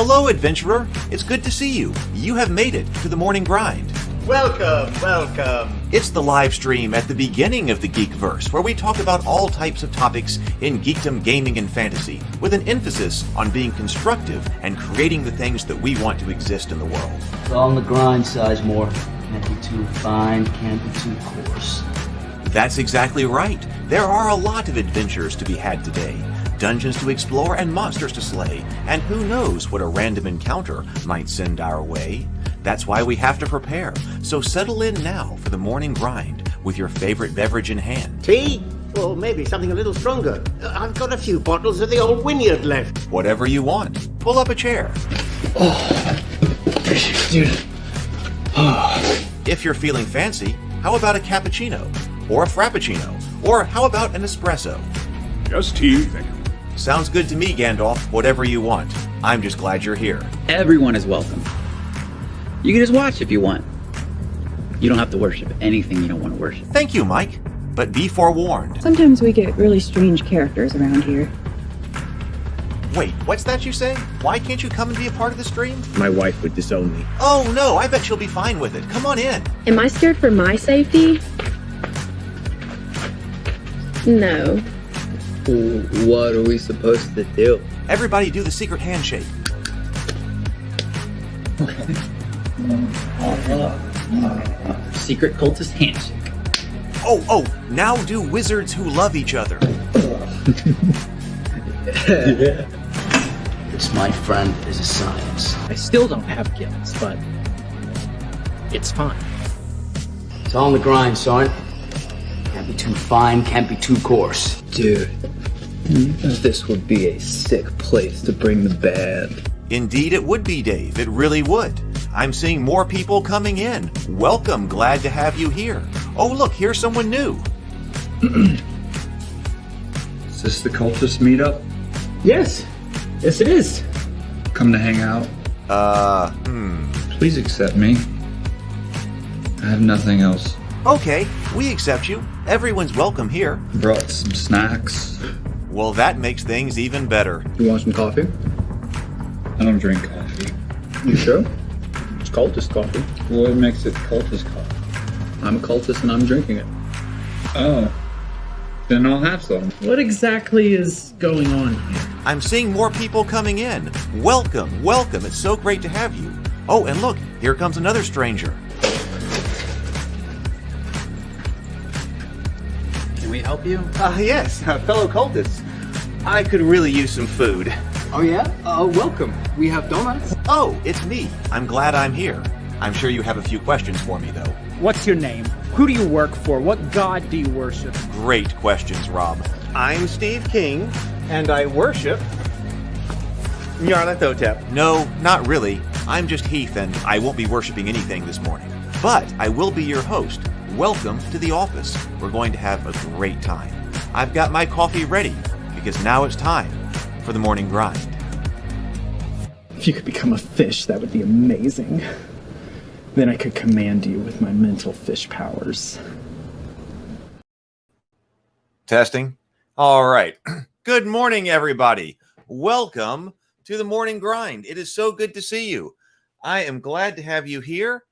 Hello, adventurer. It's good to see you. You have made it to the morning grind. Welcome, welcome. It's the live stream at the beginning of the Geekverse, where we talk about all types of topics in geekdom, gaming, and fantasy, with an emphasis on being constructive and creating the things that we want to exist in the world. It's all on the grind, Sizemore. Can't be too fine, can't be too coarse. That's exactly right. There are a lot of adventures to be had today. Dungeons to explore and monsters to slay, and who knows what a random encounter might send our way. That's why we have to prepare, so settle in now for the morning grind with your favorite beverage in hand. Tea? Or maybe something a little stronger. I've got a few bottles of the old Wynyard left. Whatever you want. Pull up a chair. Dude. If you're feeling fancy, how about a cappuccino? Or a frappuccino? Or how about an espresso? Just tea, thank you. Sounds good to me, Gandalf. Whatever you want. I'm just glad you're here. Everyone is welcome. You can just watch if you want. You don't have to worship anything you don't want to worship. Thank you, Mike. But be forewarned. Sometimes we get really strange characters around here. Wait, what's that you say? Why can't you come and be a part of the stream? My wife would disown me. Oh no, I bet she'll be fine with it. Come on in. Am I scared for my safety? No. What are we supposed to do? Everybody do the secret handshake. Secret cultist handshake. Oh, now do wizards who love each other. This, my friend, is a science. I still don't have gifts, but it's fine. It's all on the grind, son. Can't be too fine, can't be too coarse. Dude, this would be a sick place to bring the band. Indeed it would be, Dave. It really would. I'm seeing more people coming in. Welcome, glad to have you here. Oh look, here's someone new. Is this the cultist meetup? Yes it is. Come to hang out? Please accept me. I have nothing else. Okay, we accept you. Everyone's welcome here. Brought some snacks. Well, that makes things even better. You want some coffee? I don't drink coffee. You sure? It's cultist coffee. What makes it cultist coffee? I'm a cultist and I'm drinking it. Oh. Then I'll have some. What exactly is going on here? I'm seeing more people coming in. Welcome. It's so great to have you. Oh, and look, here comes another stranger. Can we help you? Yes, fellow cultists. I could really use some food. Oh yeah? Welcome. We have donuts. Oh, it's me. I'm glad I'm here. I'm sure you have a few questions for me, though. What's your name? Who do you work for? What god do you worship? Great questions, Rob. I'm Steve King, and I worship Nyarlathotep. No, not really. I'm just Heath, and I won't be worshiping anything this morning. But I will be your host. Welcome to the office. We're going to have a great time. I've got my coffee ready, because now it's time for the morning grind. If you could become a fish, that would be amazing. Then I could command you with my mental fish powers. Testing. All right. Good morning, everybody. Welcome to the morning grind. It is so good to see you. I am glad to have you here.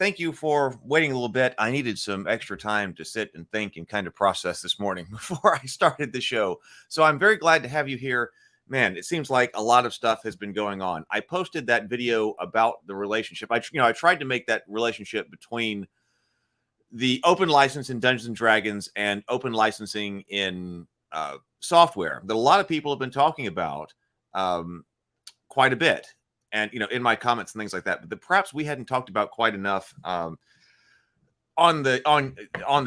Thank you for waiting a little bit. I needed some extra time to sit and think and kind of process this morning before I started the show. So I'm very glad to have you here. Man, it seems like a lot of stuff has been going on. I posted that video about the relationship. I tried to make that relationship between the open license in Dungeons and Dragons and open licensing in software that a lot of people have been talking about quite a bit. And, in my comments and things like that, but perhaps we hadn't talked about quite enough on the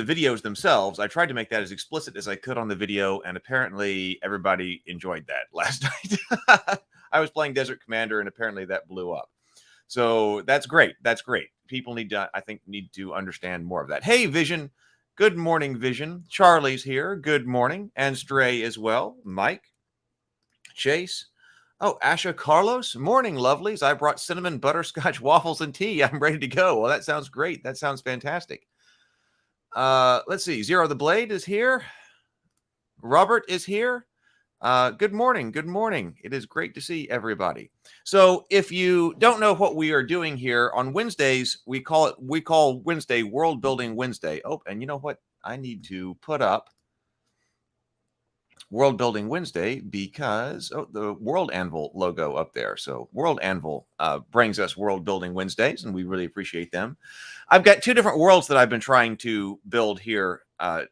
videos themselves. I tried to make that as explicit as I could on the video, and apparently everybody enjoyed that last night. I was playing Desert Commander, and apparently that blew up. So that's great. That's great. People need to understand more of that. Hey, Vision. Good morning, Vision. Charlie's here. Good morning. And Stray as well. Mike. Chase. Oh, Asha Carlos. Morning, lovelies. I brought cinnamon butterscotch waffles and tea. I'm ready to go. Well, that sounds great. That sounds fantastic. Let's see. Zero the Blade is here. Robert is here. Good morning. Good morning. It is great to see everybody. So, if you don't know what we are doing here on Wednesdays, we call Wednesday World Building Wednesday. Oh, and you know what? I need to put up World Building Wednesday because the World Anvil logo up there. So World Anvil brings us World Building Wednesdays, and we really appreciate them. I've got two different worlds that I've been trying to build here, and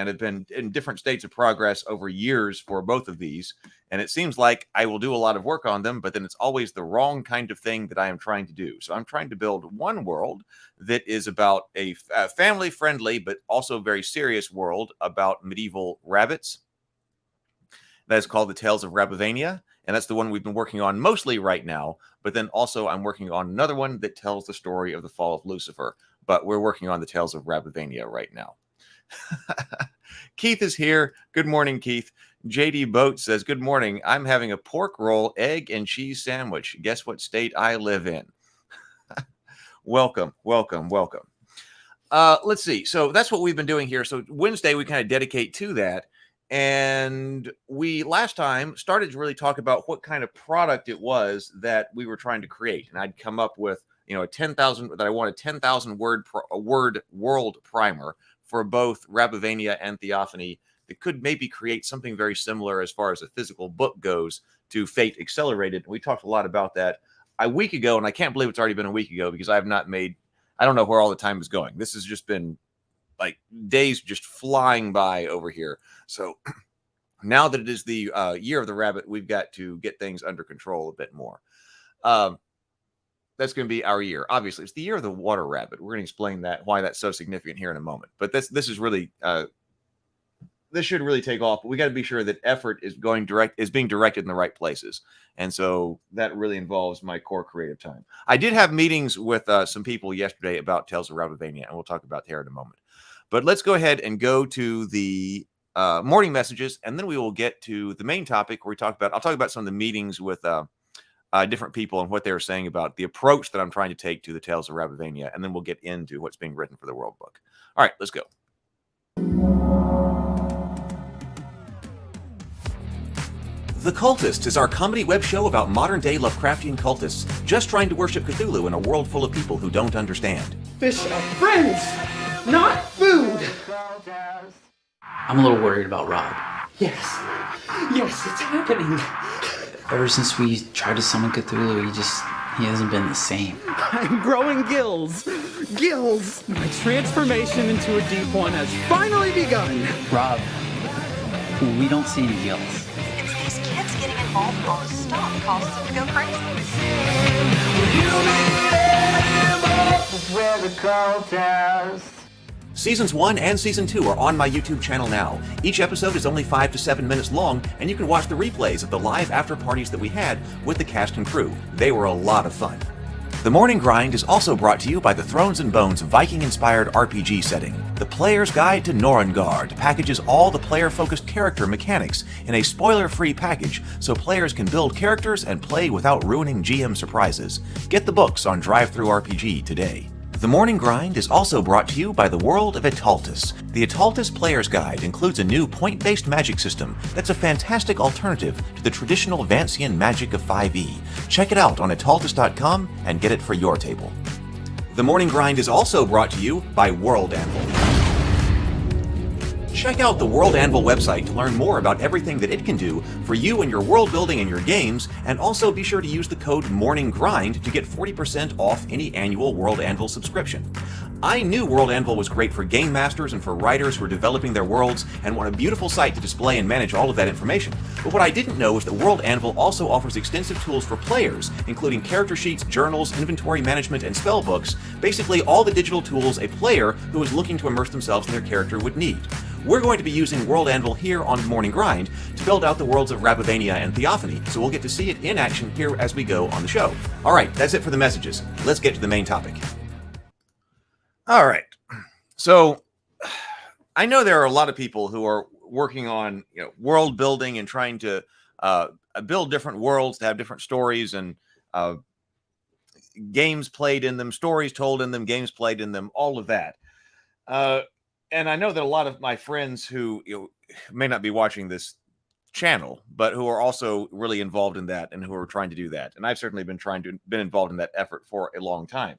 have been in different states of progress over years for both of these. And it seems like I will do a lot of work on them, but then it's always the wrong kind of thing that I am trying to do. So I'm trying to build one world that is about a family-friendly, but also very serious world about medieval rabbits. That is called the Tales of Rabivania, and that's the one we've been working on mostly right now. But then also I'm working on another one that tells the story of the fall of Lucifer. But we're working on the Tales of Rabivania right now. Keith is here. Good morning, Keith. JD Boat says, good morning. I'm having a pork roll, egg, and cheese sandwich. Guess what state I live in? Welcome, welcome, welcome. Let's see. So that's what we've been doing here. So Wednesday, we kind of dedicate to that. And we last time started to really talk about what kind of product it was that we were trying to create. And I'd come up with, a 10,000 word world primer for both Rabivania and Theophany that could maybe create something very similar as far as a physical book goes to Fate Accelerated. We talked a lot about that a week ago, and I can't believe it's already been a week ago because I don't know where all the time is going. This has just been like days just flying by over here. So now that it is the year of the rabbit, we've got to get things under control a bit more. That's going to be our year. Obviously, it's the year of the water rabbit. We're going to explain why that's so significant here in a moment. But this is really this should really take off. But we got to be sure that effort is being directed in the right places. And so that really involves my core creative time. I did have meetings with some people yesterday about Tales of Rabivania, and we'll talk about that in a moment. But let's go ahead and go to the morning messages, and then we will get to the main topic where I'll talk about some of the meetings with different people and what they were saying about the approach that I'm trying to take to the Tales of Rabivania, and then we'll get into what's being written for the World Book. All right, let's go. The Cultist is our comedy web show about modern-day Lovecraftian cultists just trying to worship Cthulhu in a world full of people who don't understand. Fish are friends, not food. I'm a little worried about Rob. Yes, it's happening. Ever since we tried to summon Cthulhu, he hasn't been the same. I'm growing gills. Gills! My transformation into a deep one has finally begun. Rob, we don't see any gills. It's these kids getting involved in all this stuff causes them to go crazy. Seasons 1 and Season 2 are on my YouTube channel now. Each episode is only 5 to 7 minutes long, and you can watch the replays of the live after parties that we had with the cast and crew. They were a lot of fun. The Morning Grind is also brought to you by the Thrones and Bones Viking-inspired RPG setting. The Player's Guide to Norengard packages all the player-focused character mechanics in a spoiler-free package so players can build characters and play without ruining GM surprises. Get the books on DriveThruRPG today. The Morning Grind is also brought to you by the world of Etaltis. The Etaltis Player's Guide includes a new point-based magic system that's a fantastic alternative to the traditional Vancian magic of 5e. Check it out on etaltis.com and get it for your table. The Morning Grind is also brought to you by World Anvil. Check out the World Anvil website to learn more about everything that it can do for you and your world building and your games, and also be sure to use the code MORNINGGRIND to get 40% off any annual World Anvil subscription. I knew World Anvil was great for game masters and for writers who are developing their worlds and want a beautiful site to display and manage all of that information. But what I didn't know was that World Anvil also offers extensive tools for players, including character sheets, journals, inventory management, and spell books, basically all the digital tools a player who is looking to immerse themselves in their character would need. We're going to be using World Anvil here on Morning Grind to build out the worlds of Rabivania and Theophany, so we'll get to see it in action here as we go on the show. All right, that's it for the messages. Let's get to the main topic. All right, so I know there are a lot of people who are working on world building and trying to build different worlds to have different stories and games played in them, stories told in them, games played in them, all of that. And I know that a lot of my friends who may not be watching this channel, but who are also really involved in that and who are trying to do that. And I've certainly been involved in that effort for a long time.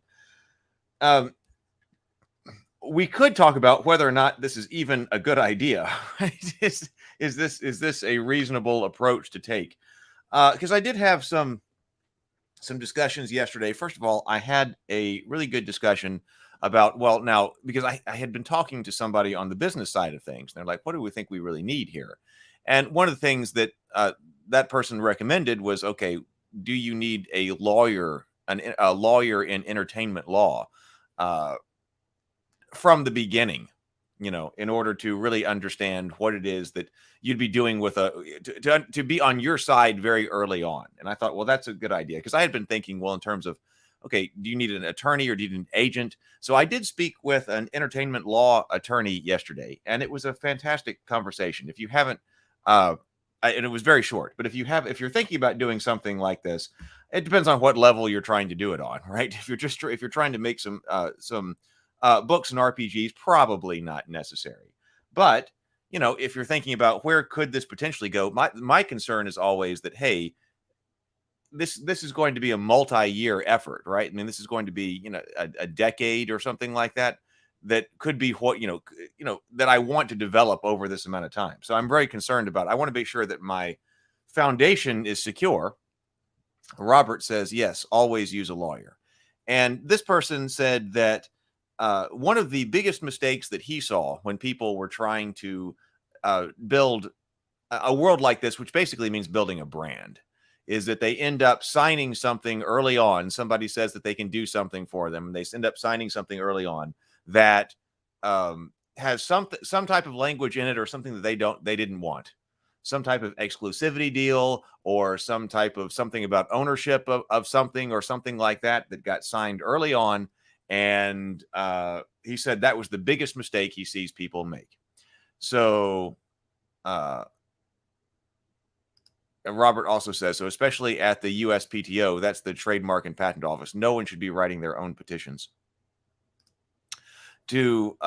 We could talk about whether or not this is even a good idea. Right? Is this a reasonable approach to take? Because I did have some discussions yesterday. First of all, I had a really good discussion about, well, now, because I had been talking to somebody on the business side of things. And they're like, what do we think we really need here? And one of the things that that person recommended was, okay, do you need a lawyer in entertainment law from the beginning, in order to really understand what it is that you'd be doing with to be on your side very early on. And I thought, well, that's a good idea, because I had been thinking, well, in terms of, okay, do you need an attorney or do you need an agent? So I did speak with an entertainment law attorney yesterday, and it was a fantastic conversation. If you haven't, and it was very short, but if you're thinking about doing something like this, it depends on what level you're trying to do it on, right? If you're trying to make some books and RPGs, probably not necessary. But if you're thinking about where could this potentially go, my concern is always that, hey, this is going to be a multi-year effort, right? I mean, this is going to be a decade or something like that. That could be what that I want to develop over this amount of time. So I'm very concerned about it. I want to make sure that my foundation is secure. Robert says, yes, always use a lawyer. And this person said that one of the biggest mistakes that he saw when people were trying to build a world like this, which basically means building a brand, is that they end up signing something early on. Somebody says that they can do something for them, and they end up signing something early on that has some type of language in it, or something that they didn't want, some type of exclusivity deal, or some type of something about ownership of something, or something like that got signed early on. And he said that was the biggest mistake he sees people make. So Robert also says, so especially at the USPTO, that's the Trademark and Patent Office, no one should be writing their own petitions to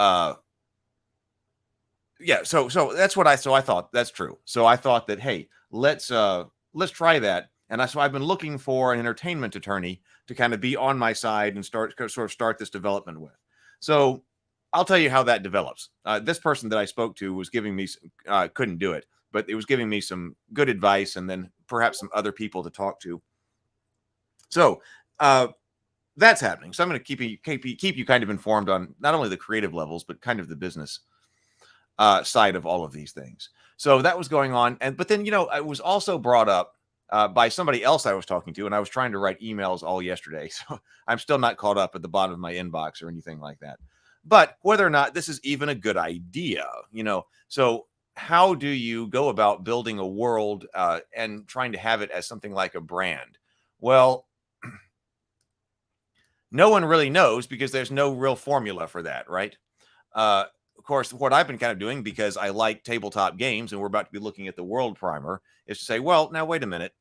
so that's what I thought that's true. So I thought that, hey, let's try that. And I've been looking for an entertainment attorney to kind of be on my side and start this development with. So I'll tell you how that develops. This person that I spoke to was giving me couldn't do it, but it was giving me some good advice, and then perhaps some other people to talk to. So that's happening. So I'm going to keep you kind of informed on not only the creative levels, but kind of the business side of all of these things. So that was going on. But then, it was also brought up by somebody else I was talking to, and I was trying to write emails all yesterday. So I'm still not caught up at the bottom of my inbox or anything like that. But whether or not this is even a good idea, so how do you go about building a world and trying to have it as something like a brand? Well, no one really knows, because there's no real formula for that, right? Of course, what I've been kind of doing, because I like tabletop games, and we're about to be looking at the world primer, is to say, well, now wait a minute.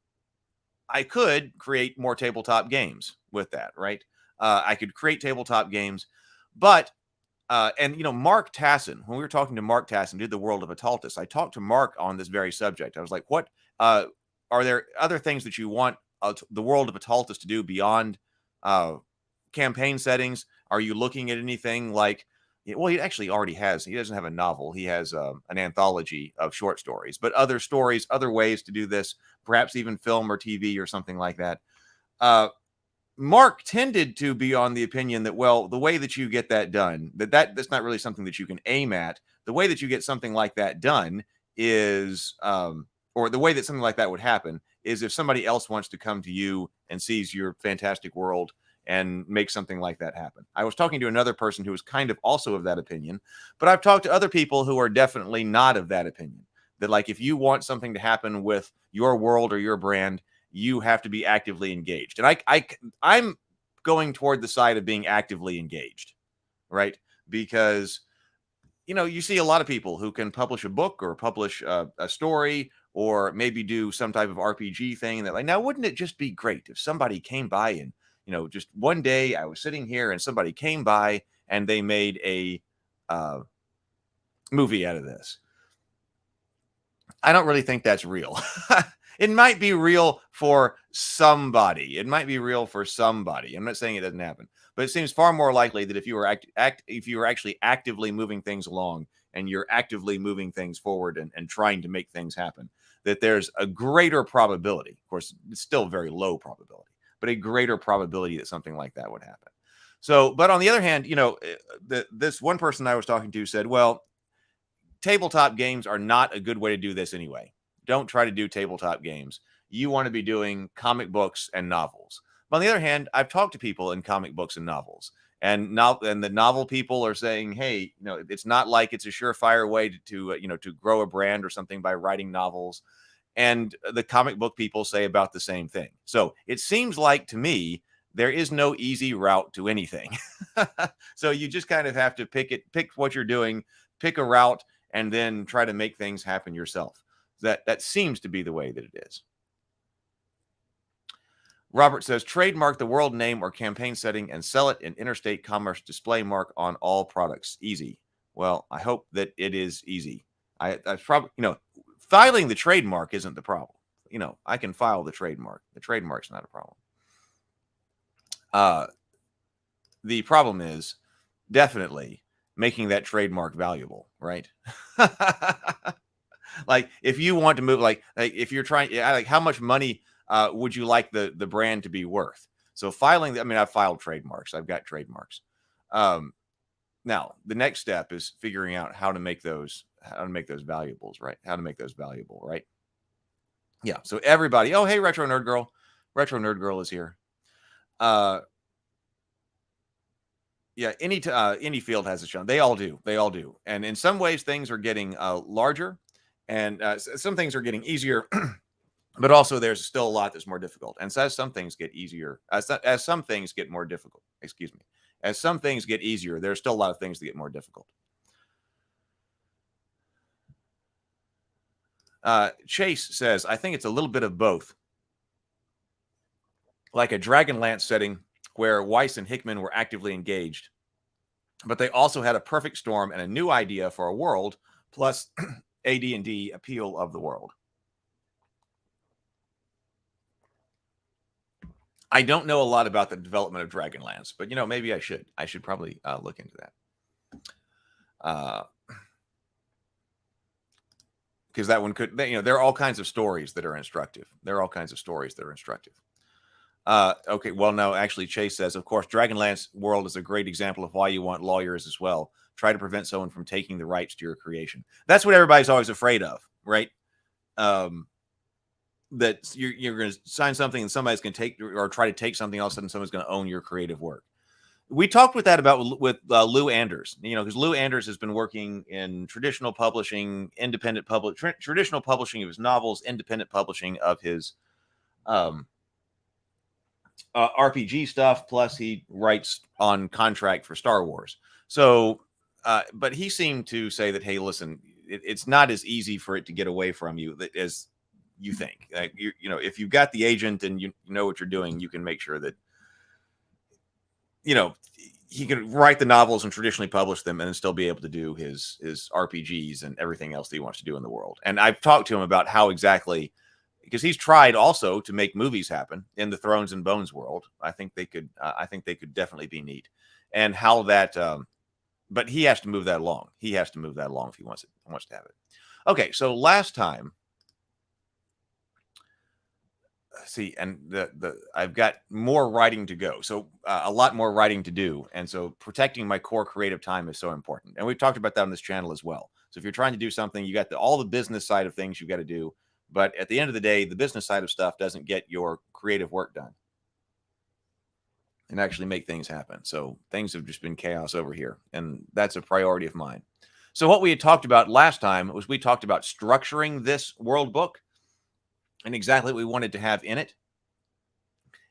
I could create more tabletop games with that, right? I could create tabletop games, but Mark Tassin, when we were talking to Mark Tassin, did the World of Ataltis, I talked to Mark on this very subject. I was like, what are there other things that you want the World of Ataltis to do beyond campaign settings? Are you looking at anything like, well, he actually already has, he doesn't have a novel, he has an anthology of short stories, but other stories, other ways to do this, perhaps even film or TV or something like that. Mark tended to be on the opinion that, well, the way that you get that done, that's not really something that you can aim at. The way that you get something like that done is, or the way that something like that would happen is if somebody else wants to come to you and sees your fantastic world and make something like that happen. I was talking to another person who was kind of also of that opinion, but I've talked to other people who are definitely not of that opinion. That, like, if you want something to happen with your world or your brand, you have to be actively engaged. And I'm going toward the side of being actively engaged, right? Because, you see a lot of people who can publish a book or publish a story, or maybe do some type of RPG thing that, like, now, wouldn't it just be great if somebody came by and, just one day I was sitting here and somebody came by and they made a movie out of this. I don't really think that's real. It might be real for somebody. It might be real for somebody. I'm not saying it doesn't happen, but it seems far more likely that if you were if you were actually actively moving things along and you're actively moving things forward and trying to make things happen, that there's a greater probability. Of course, it's still very low probability, but a greater probability that something like that would happen. So, but on the other hand, this one person I was talking to said, well, tabletop games are not a good way to do this anyway. Don't try to do tabletop games. You want to be doing comic books and novels. But on the other hand, I've talked to people in comic books and novels, and the novel people are saying, hey, it's not like it's a surefire way to grow a brand or something by writing novels. And the comic book people say about the same thing. So it seems like to me, there is no easy route to anything. So you just kind of have to pick what you're doing, pick a route, and then try to make things happen yourself. That seems to be the way that it is. Robert says, trademark the world name or campaign setting and sell it in interstate commerce display mark on all products. Easy. Well, I hope that it is easy. I probably, filing the trademark isn't the problem. I can file the trademark. The trademark's not a problem. The problem is definitely making that trademark valuable, right? Like if you want to move, like if you're trying, like how much money would you like the brand to be worth? So filing, I've filed trademarks. I've got trademarks. Now the next step is figuring out how to make those valuables, right? How to make those valuable, right? Yeah. So everybody, oh, hey, Retro Nerd Girl is here. Yeah, any field has a challenge. They all do. And in some ways, things are getting larger, and some things are getting easier. But also, there's still a lot that's more difficult. And so as some things get easier, as some things get more difficult, as some things get easier, there's still a lot of things that get more difficult. Chase says, I think it's a little bit of both. Like a Dragonlance setting where Weiss and Hickman were actively engaged, but they also had a perfect storm and a new idea for a world, plus AD&D appeal of the world. I don't know a lot about the development of Dragonlance, but maybe I should. I should probably look into that. Because that one could, there are all kinds of stories that are instructive. Okay, well, no, actually, Chase says, of course, Dragonlance world is a great example of why you want lawyers as well. Try to prevent someone from taking the rights to your creation. That's what everybody's always afraid of, right? That you're going to sign something and somebody's going to take or try to take something else and someone's going to own your creative work. We talked with Lou Anders, because Lou Anders has been working in traditional publishing, traditional publishing of his novels, independent publishing of his RPG stuff. Plus he writes on contract for Star Wars. So, but he seemed to say that, hey, listen, it's not as easy for it to get away from you as you think. If you've got the agent and you know what you're doing, you can make sure that, he can write the novels and traditionally publish them and then still be able to do his RPGs and everything else that he wants to do in the world. And I've talked to him about how exactly, because he's tried also to make movies happen in the Thrones and Bones world. I think they could definitely be neat, and how that, but he has to move that along. If he wants to have it. Okay. So last time, see, and I've got more writing to go, so a lot more writing to do, and so protecting my core creative time is so important, and we've talked about that on this channel as well. So if you're trying to do something, you got all the business side of things you've got to do, but at the end of the day, the business side of stuff doesn't get your creative work done and actually make things happen. So things have just been chaos over here, and that's a priority of mine. So what we had talked about last time was we talked about structuring this world book and exactly what we wanted to have in it.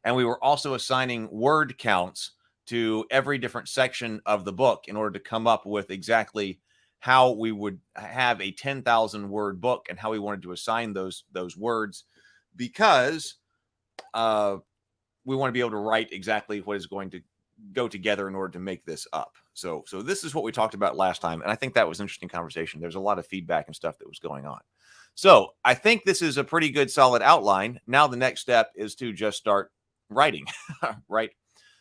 And we were also assigning word counts to every different section of the book in order to come up with exactly how we would have a 10,000 word book and how we wanted to assign those words, because we want to be able to write exactly what is going to go together in order to make this up. So this is what we talked about last time, and I think that was an interesting conversation. There's a lot of feedback and stuff that was going on. So I think this is a pretty good solid outline. Now the next step is to just start writing, right?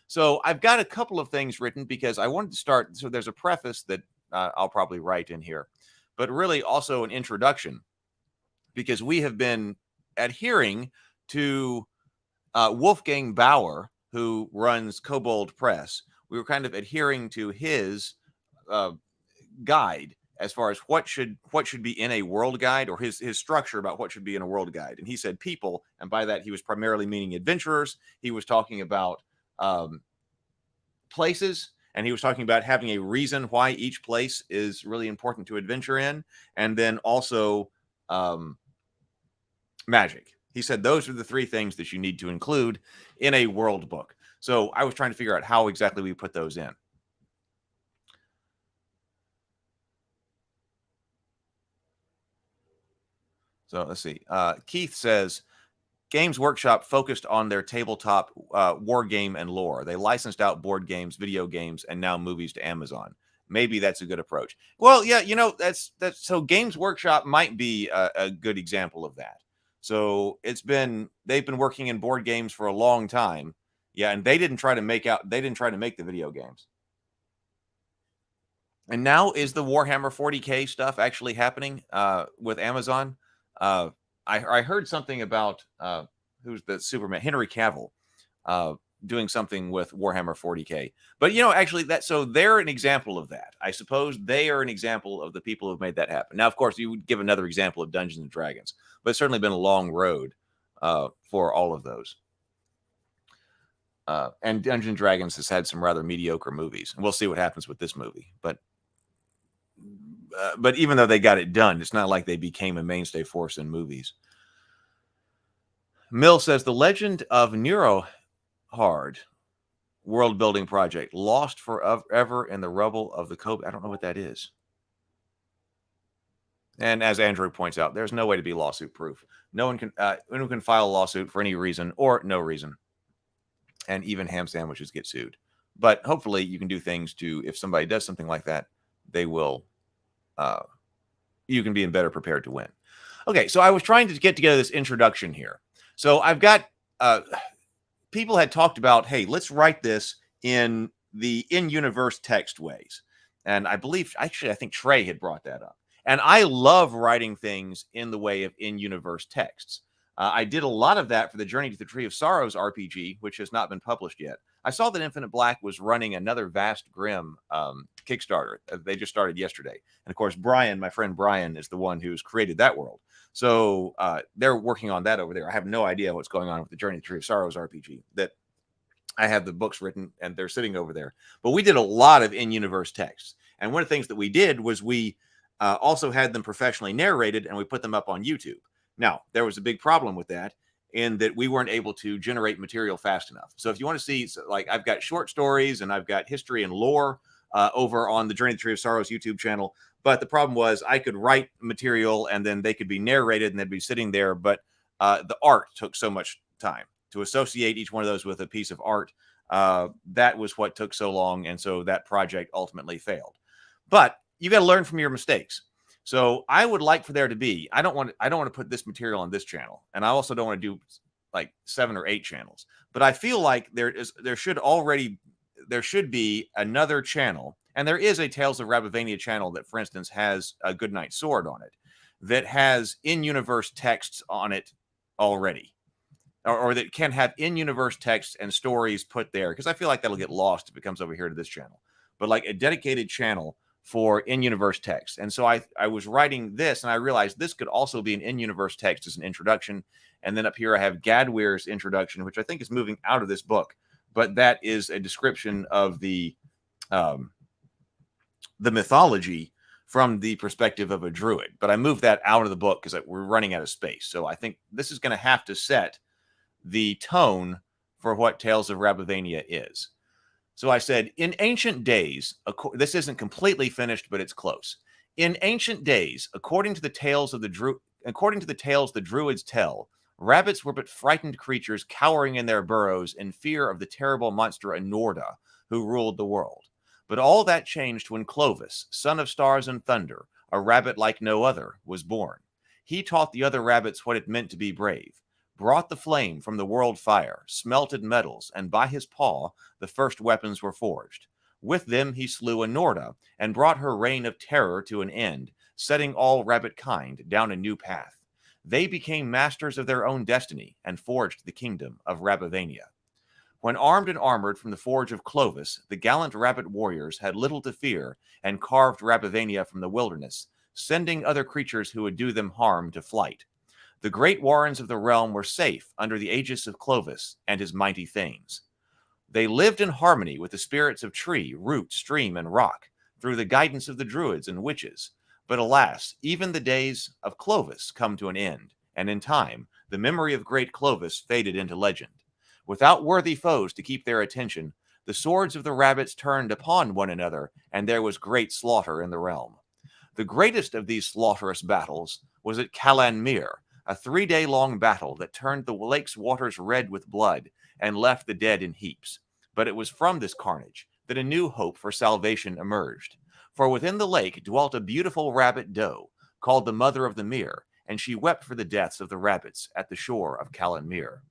So I've got a couple of things written because I wanted to start. So there's a preface that I'll probably write in here, but really also an introduction, because we have been adhering to Wolfgang Bauer, who runs Kobold Press. We were kind of adhering to his guide as far as what should be in a world guide, or his structure about what should be in a world guide. And he said people, and by that he was primarily meaning adventurers. He was talking about places, and he was talking about having a reason why each place is really important to adventure in, and then also magic. He said those are the three things that you need to include in a world book. So I was trying to figure out how exactly we put those in. So let's see. Keith says, Games Workshop focused on their tabletop war game and lore. They licensed out board games, video games, and now movies to Amazon. Maybe that's a good approach. Well, yeah, that's so Games Workshop might be a good example of that. So they've been working in board games for a long time. Yeah, and they didn't try to make the video games. And now is the Warhammer 40K stuff actually happening with Amazon? I heard something about who's the Superman, Henry Cavill, doing something with Warhammer 40K. But actually so they're an example of that. I suppose they are an example of the people who've made that happen. Now, of course, you would give another example of Dungeons and Dragons, but it's certainly been a long road for all of those. And Dungeons and Dragons has had some rather mediocre movies, and we'll see what happens with this movie. But even though they got it done, it's not like they became a mainstay force in movies. Mill says the Legend of Neurohard world building project lost forever in the rubble of the Kobe. I don't know what that is. And as Andrew points out, there's no way to be lawsuit proof. No one can file a lawsuit for any reason or no reason. And even ham sandwiches get sued. But hopefully you can do things to, if somebody does something like that, they will, you can be better prepared to win. Okay, so I was trying to get together this introduction here. So I've got, people had talked about, hey, let's write this in the in-universe text ways. And I think Trey had brought that up. And I love writing things in the way of in-universe texts. I did a lot of that for the Journey to the Tree of Sorrows RPG, which has not been published yet. I saw that Infinite Black was running another Vast Grim Kickstarter. They just started yesterday. And of course, Brian, my friend Brian, is the one who's created that world. So they're working on that over there. I have no idea what's going on with the Journey to the Tree of Sorrows RPG. That I have the books written and they're sitting over there. But we did a lot of in-universe texts. And one of the things that we did was we also had them professionally narrated, and we put them up on YouTube. Now, there was a big problem with that in that we weren't able to generate material fast enough. So if you want to see, like, I've got short stories and I've got history and lore over on the Journey to the Tree of Sorrows YouTube channel. But the problem was I could write material and then they could be narrated and they'd be sitting there. But the art took so much time to associate each one of those with a piece of art. That was what took so long. And so that project ultimately failed. But you got to learn from your mistakes. So I would like for there to be, I don't want to put this material on this channel. And I also don't want to do like 7 or 8 channels, but I feel like there should be another channel. And there is a Tales of Rabivania channel that, for instance, has a Goodnight Sword on it that has in-universe texts on it already, or that can have in-universe texts and stories put there. Cause I feel like that'll get lost if it comes over here to this channel, but like a dedicated channel for in-universe text. And so I was writing this and I realized this could also be an in-universe text as an introduction. And then up here I have Gadweir's introduction, which I think is moving out of this book, but that is a description of the mythology from the perspective of a druid. But I moved that out of the book because we're running out of space. So I think this is going to have to set the tone for what Tales of Rabivania is. So I said, in ancient days, this isn't completely finished, but it's close. In ancient days, according to the tales the druids tell, rabbits were but frightened creatures cowering in their burrows in fear of the terrible monster Anorda, who ruled the world. But all that changed when Clovis, son of stars and thunder, a rabbit like no other, was born. He taught the other rabbits what it meant to be brave, brought the flame from the world fire, smelted metals, and by his paw the first weapons were forged. With them he slew Anorta and brought her reign of terror to an end, setting all rabbit kind down a new path. They became masters of their own destiny and forged the kingdom of Rabivania. When armed and armored from the forge of Clovis, the gallant rabbit warriors had little to fear and carved Rabivania from the wilderness, sending other creatures who would do them harm to flight. The great warrens of the realm were safe under the aegis of Clovis and his mighty thanes. They lived in harmony with the spirits of tree, root, stream, and rock, through the guidance of the druids and witches. But alas, even the days of Clovis come to an end, and in time, the memory of great Clovis faded into legend. Without worthy foes to keep their attention, the swords of the rabbits turned upon one another, and there was great slaughter in the realm. The greatest of these slaughterous battles was at Calan Mere, a 3-day-long battle that turned the lake's waters red with blood and left the dead in heaps. But it was from this carnage that a new hope for salvation emerged. For within the lake dwelt a beautiful rabbit doe, called the Mother of the Mere, and she wept for the deaths of the rabbits at the shore of Calan Mere.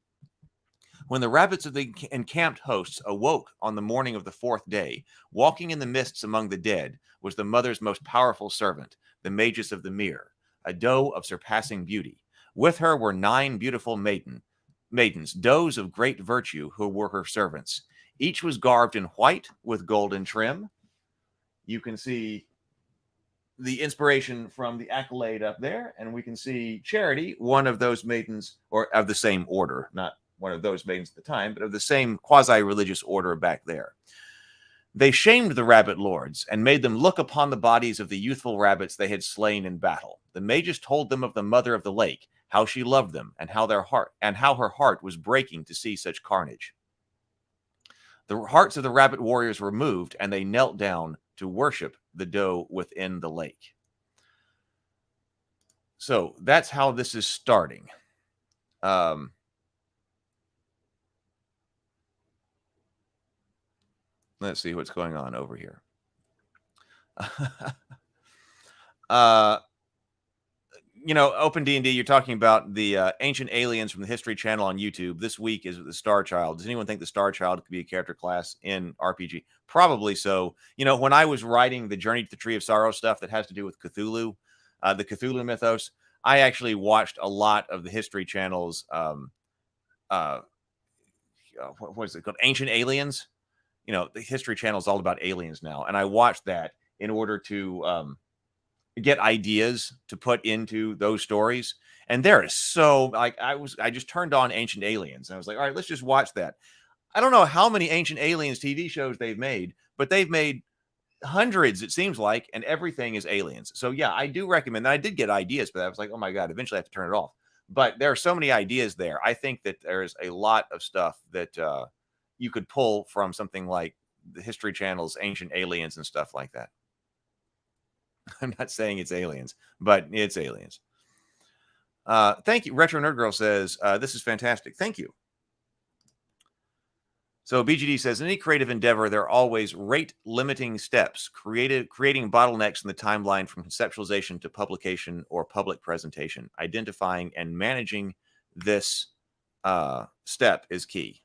When the rabbits of the encamped hosts awoke on the morning of the 4th day, walking in the mists among the dead was the mother's most powerful servant, the Magus of the Mere, a doe of surpassing beauty. With her were 9 beautiful maidens, does of great virtue, who were her servants. Each was garbed in white with golden trim. You can see the inspiration from the accolade up there, and we can see Charity, one of those maidens, or of the same order, not one of those maidens at the time, but of the same quasi-religious order back there. They shamed the rabbit lords and made them look upon the bodies of the youthful rabbits they had slain in battle. The mages told them of the Mother of the Lake, how she loved them, and how her heart was breaking to see such carnage. The hearts of the rabbit warriors were moved, and they knelt down to worship the doe within the lake. So that's how this is starting. Let's see what's going on over here. Open D&D, you're talking about the ancient aliens from the History Channel on YouTube. This week is the Star Child. Does anyone think the Star Child could be a character class in RPG? Probably so. When I was writing the Journey to the Tree of Sorrow stuff that has to do with Cthulhu, the Cthulhu mythos, I actually watched a lot of the History Channel's, what is it called? Ancient Aliens. The History Channel is all about aliens now. And I watched that in order to get ideas to put into those stories. And there is so, I just turned on Ancient Aliens and I was like, all right, let's just watch that. I don't know how many Ancient Aliens TV shows they've made, but they've made hundreds, it seems like, and everything is aliens. So yeah, I do recommend that. I did get ideas, but I was like, oh my God, eventually I have to turn it off. But there are so many ideas there. I think that there's a lot of stuff that, you could pull from something like the History Channel's Ancient Aliens and stuff like that. I'm not saying it's aliens, but it's aliens. Thank you. Retro Nerd Girl says, this is fantastic. Thank you. So BGD says, in any creative endeavor, there are always rate-limiting steps, creating bottlenecks in the timeline from conceptualization to publication or public presentation. Identifying and managing this step is key.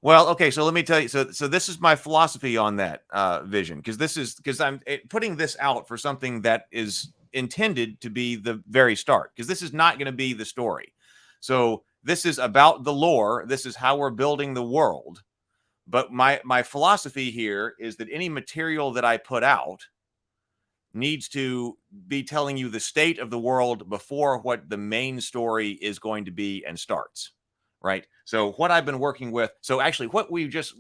Well, okay, so let me tell you. So this is my philosophy on that vision, because I'm putting this out for something that is intended to be the very start, because this is not going to be the story. So this is about the lore. This is how we're building the world. But my philosophy here is that any material that I put out needs to be telling you the state of the world before what the main story is going to be and starts. Right. So what I've been working with. So actually what we just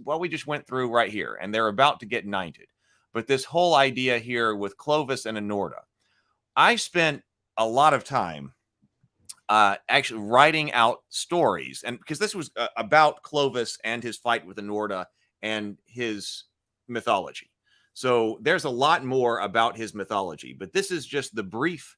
went through right here, and they're about to get knighted. But this whole idea here with Clovis and Anorta, I spent a lot of time actually writing out stories. And because this was about Clovis and his fight with Anorta and his mythology. So there's a lot more about his mythology. But this is just the brief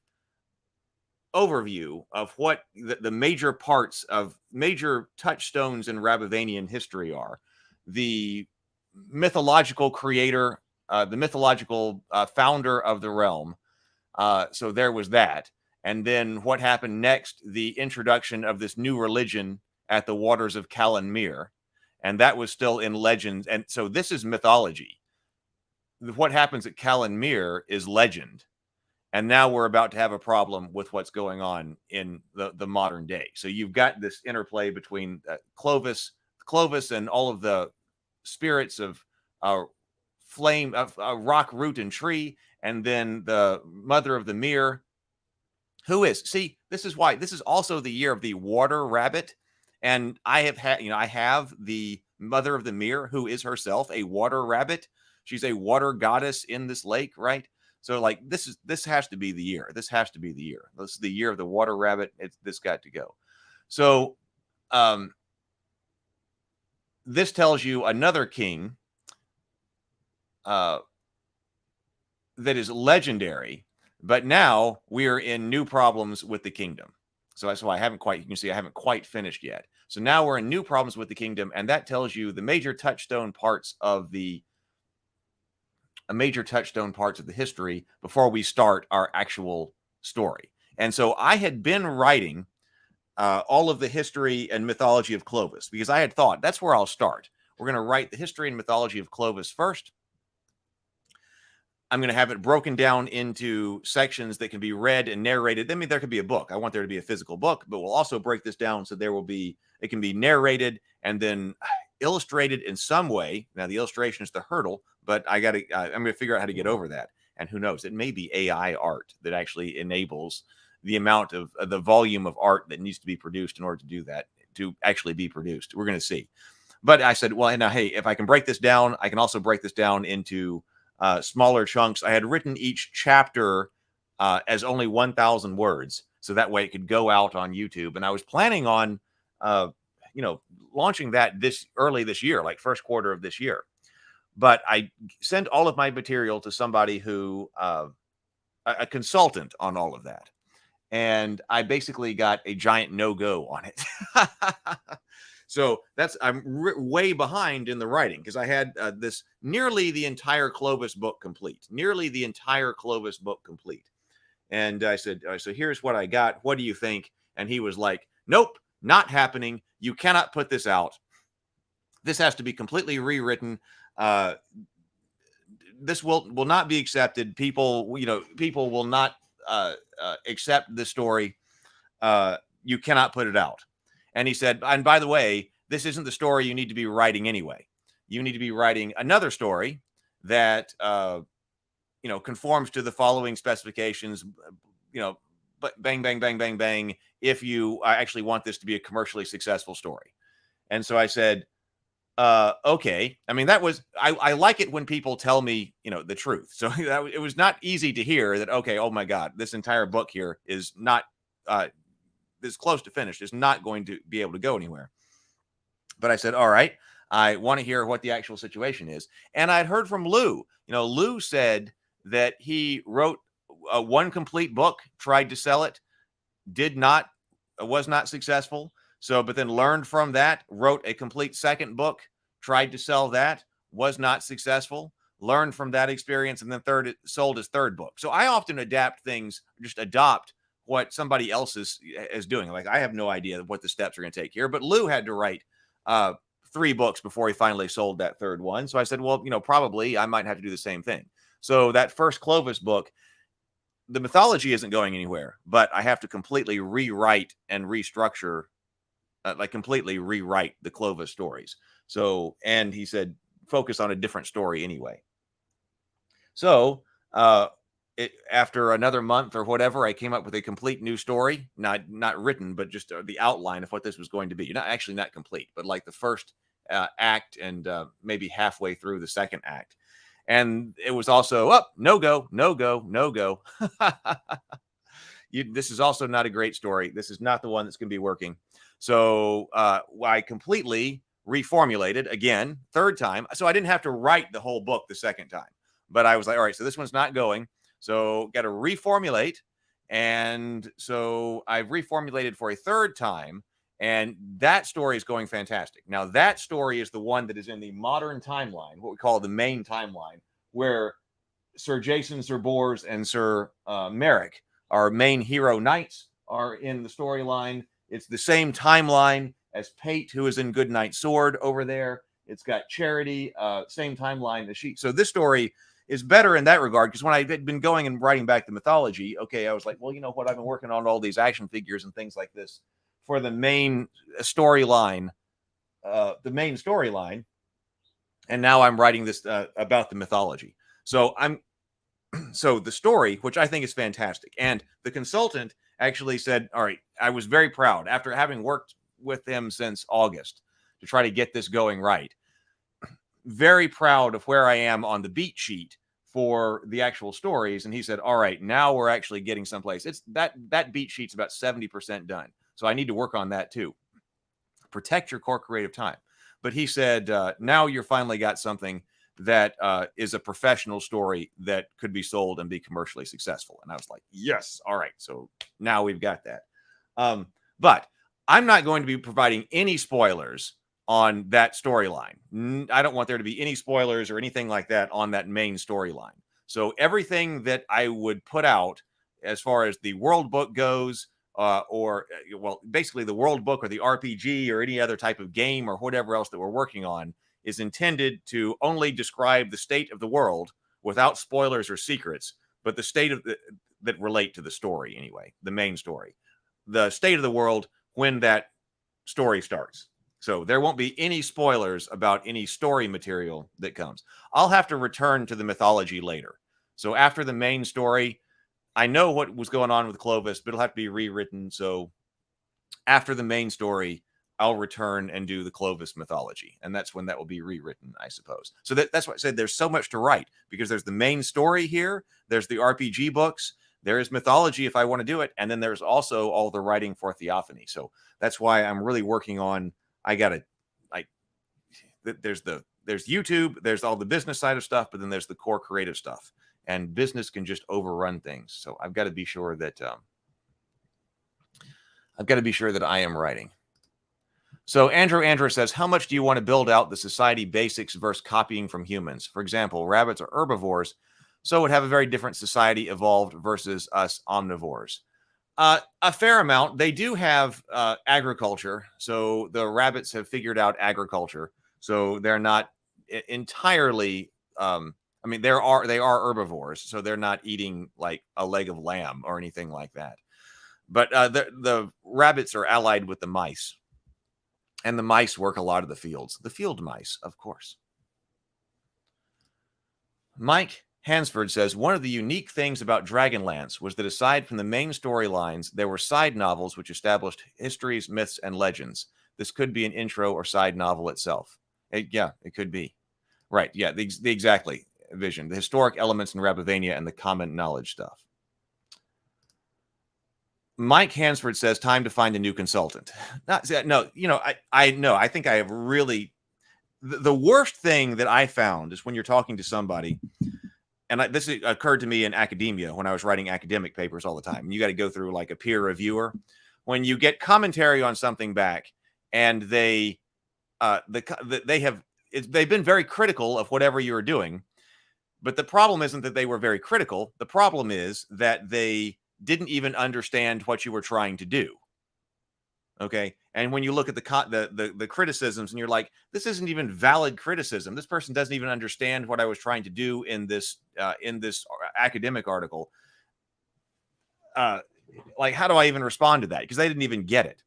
overview of what the major parts of major touchstones in Rabivanian history are. the mythological creator, the mythological founder of the realm. So there was that. And then what happened next? The introduction of this new religion at the waters of Kalanmir. And that was still in legends. And so this is mythology. What happens at Kalanmir is legend. And now we're about to have a problem with what's going on in the modern day. So you've got this interplay between Clovis and all of the spirits of flame, of rock, root, and tree, and then the mother of the mere, who is, see, this is why this is also the year of the water rabbit. And I have the mother of the mere, who is herself a water rabbit. She's a water goddess in this lake, right? So like this has to be the year. This has to be the year. This is the year of the water rabbit. This got to go. So this tells you another king that is legendary, but now we're in new problems with the kingdom. So that's why you can see I haven't quite finished yet. So now we're in new problems with the kingdom, and that tells you the major touchstone parts of the history before we start our actual story. And so I had been writing all of the history and mythology of Clovis because I had thought that's where I'll start. We're going to write the history and mythology of Clovis first. I'm going to have it broken down into sections that can be read and narrated. I mean, there could be a book. I want there to be a physical book, but we'll also break this down so it can be narrated and then illustrated in some way. Now, the illustration is the hurdle, but I'm going to figure out how to get over that. And who knows, it may be AI art that actually enables the amount of the volume of art that needs to be produced in order to do that, to actually be produced. We're going to see. But I said, well, now, hey, if I can break this down, I can also break this down into smaller chunks. I had written each chapter as only 1,000 words, so that way it could go out on YouTube. And I was planning on, launching that early this year, like first quarter of this year. But I sent all of my material to somebody who, a consultant on all of that. And I basically got a giant no-go on it. So I'm way behind in the writing because I had nearly the entire Clovis book complete. And I said, so here's what I got. What do you think? And he was like, nope, not happening. You cannot put this out. This has to be completely rewritten. This will not be accepted. People will not accept the story. You cannot put it out. And he said, and by the way, this isn't the story you need to be writing anyway. You need to be writing another story that, conforms to the following specifications, but bang, bang, bang, bang, bang, if you actually want this to be a commercially successful story. And so I said, okay. I mean, I like it when people tell me, the truth. So it was not easy to hear that, okay, oh my God, this entire book here is not, this close to finished, is not going to be able to go anywhere. But I said, all right, I want to hear what the actual situation is. And I'd heard from Lou. Lou said that he wrote one complete book, tried to sell it, was not successful. So, but then learned from that, wrote a complete second book, tried to sell that, was not successful, learned from that experience, and then sold his third book. So I often adopt what somebody else is doing. Like, I have no idea what the steps are going to take here, but Lou had to write 3 books before he finally sold that third one. So I said, well, probably I might have to do the same thing. So that first Clovis book, the mythology isn't going anywhere, but I have to completely rewrite and restructure, completely rewrite the Clovis stories. So, and he said, focus on a different story anyway. So, after another month or whatever, I came up with a complete new story, not written, but just the outline of what this was going to be. Not complete, but like the first act and maybe halfway through the second act. And it was also no go. This is also not a great story. This is not the one that's going to be working. So I completely reformulated again, third time. So I didn't have to write the whole book the second time, but I was like, all right, so this one's not going. So got to reformulate. And so I've reformulated for a third time. And that story is going fantastic. Now, that story is the one that is in the modern timeline, what we call the main timeline, where Sir Jason, Sir Bors, and Sir Merrick, our main hero knights, are in the storyline. It's the same timeline as Pate, who is in Goodnight Sword over there. It's got Charity, same timeline as she. So this story is better in that regard, because when I had been going and writing back the mythology, okay, I was like, well, you know what? I've been working on all these action figures and things like this for the main storyline, and now I'm writing this about the mythology. So so the story, which I think is fantastic, and the consultant actually said, all right, I was very proud after having worked with him since August to try to get this going right. Very proud of where I am on the beat sheet for the actual stories. And he said, all right, now we're actually getting someplace. It's that beat sheet's about 70% done. So I need to work on that too. Protect your core creative time. But he said, now you're finally got something that is a professional story that could be sold and be commercially successful. And I was like, yes, all right. So now we've got that. But I'm not going to be providing any spoilers on that storyline. I don't want there to be any spoilers or anything like that on that main storyline. So everything that I would put out as far as the world book goes, basically the world book or the RPG or any other type of game or whatever else that we're working on, is intended to only describe the state of the world without spoilers or secrets, but the state of that relate to the story anyway, the main story, the state of the world when that story starts. So there won't be any spoilers about any story material that comes. I'll have to return to the mythology later. So after the main story, I know what was going on with Clovis, but it'll have to be rewritten. So after the main story, I'll return and do the Clovis mythology. And that's when that will be rewritten, I suppose. So that's why I said there's so much to write, because there's the main story here. There's the RPG books. There is mythology if I want to do it. And then there's also all the writing for Theophany. So that's why I'm really working on, there's YouTube, there's all the business side of stuff, but then there's the core creative stuff. And business can just overrun things. So I've got to be sure that I am writing. So Andrew says, how much do you want to build out the society basics versus copying from humans? For example, rabbits are herbivores, so would have a very different society evolved versus us omnivores. A fair amount. They do have agriculture. So the rabbits have figured out agriculture. So they're not entirely, they are herbivores. So they're not eating like a leg of lamb or anything like that. But the rabbits are allied with the mice. And the mice work a lot of the fields. The field mice, of course. Mike Hansford says, one of the unique things about Dragonlance was that aside from the main storylines, there were side novels which established histories, myths, and legends. This could be an intro or side novel itself. It could be. Right, yeah, the exactly vision. The historic elements in Rabivania and the common knowledge stuff. Mike Hansford says, time to find a new consultant. I think I have really, the worst thing that I found is when you're talking to somebody, and this occurred to me in academia when I was writing academic papers all the time. And you got to go through like a peer reviewer. When you get commentary on something back, and they've been very critical of whatever you're doing, but the problem isn't that they were very critical. The problem is that they didn't even understand what you were trying to do. Okay. And when you look at the criticisms and you're like, this isn't even valid criticism. This person doesn't even understand what I was trying to do in this academic article. Like, how do I even respond to that? Because they didn't even get it.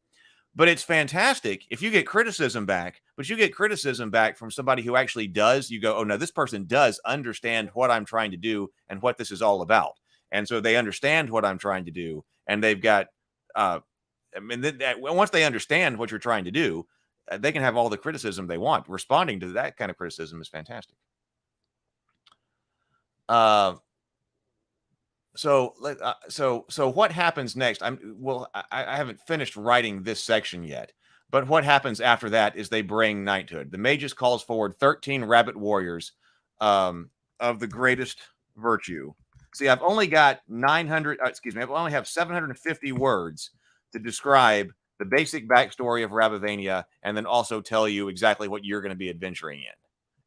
But it's fantastic if you get criticism back, but you get criticism back from somebody who actually does. You go, oh no, this person does understand what I'm trying to do and what this is all about. And so they understand what I'm trying to do, and they've got, once they understand what you're trying to do, they can have all the criticism they want. Responding to that kind of criticism is fantastic. So what happens next? I haven't finished writing this section yet, but what happens after that is they bring knighthood. The Mages calls forward 13 rabbit warriors of the greatest virtue. See, I've only got I only have 750 words to describe the basic backstory of Rabivania, and then also tell you exactly what you're going to be adventuring in